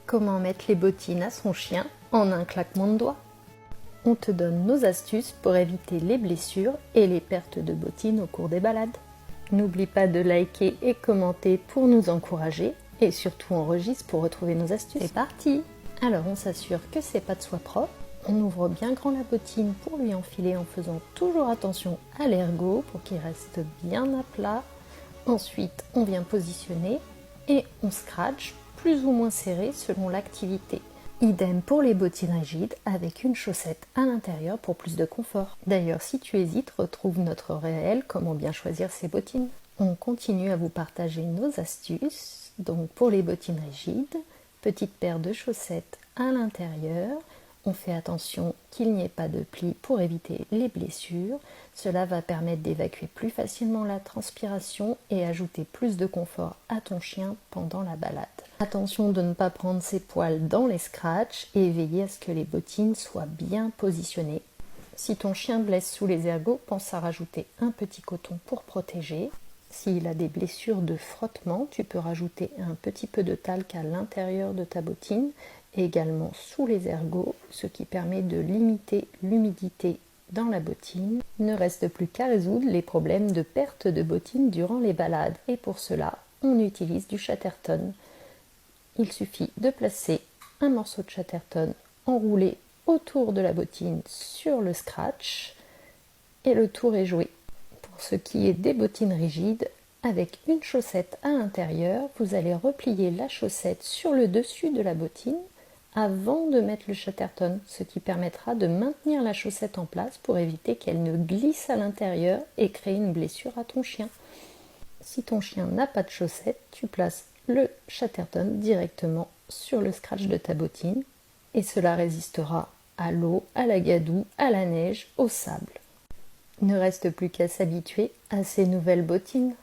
Comment mettre les bottines à son chien en un claquement de doigts? On te donne nos astuces pour éviter les blessures et les pertes de bottines au cours des balades. N'oublie pas de liker et commenter pour nous encourager et surtout enregistre pour retrouver nos astuces. C'est parti! Alors on s'assure que ses pattes soient propres. On ouvre bien grand la bottine pour lui enfiler en faisant toujours attention à l'ergot pour qu'il reste bien à plat. Ensuite on vient positionner et on scratch plus ou moins serré selon l'activité. Idem pour les bottines rigides avec une chaussette à l'intérieur pour plus de confort. D'ailleurs, si tu hésites, retrouve notre réel comment bien choisir ses bottines. On continue à vous partager nos astuces. Donc pour les bottines rigides, petite paire de chaussettes à l'intérieur. On fait attention qu'il n'y ait pas de plis pour éviter les blessures. Cela va permettre d'évacuer plus facilement la transpiration et ajouter plus de confort à ton chien pendant la balade. Attention de ne pas prendre ses poils dans les scratchs et veiller à ce que les bottines soient bien positionnées. Si ton chien blesse sous les ergots, pense à rajouter un petit coton pour protéger. S'il a des blessures de frottement, tu peux rajouter un petit peu de talc à l'intérieur de ta bottine et également sous les ergots, ce qui permet de limiter l'humidité dans la bottine. Il ne reste plus qu'à résoudre les problèmes de perte de bottine durant les balades et pour cela, on utilise du Chatterton. Il suffit de placer un morceau de Chatterton enroulé autour de la bottine sur le scratch et le tour est joué. Pour ce qui est des bottines rigides, avec une chaussette à l'intérieur, vous allez replier la chaussette sur le dessus de la bottine avant de mettre le Chatterton, ce qui permettra de maintenir la chaussette en place pour éviter qu'elle ne glisse à l'intérieur et crée une blessure à ton chien. Si ton chien n'a pas de chaussette, tu places le Chatterton directement sur le scratch de ta bottine et cela résistera à l'eau, à la gadoue, à la neige, au sable. Il ne reste plus qu'à s'habituer à ces nouvelles bottines.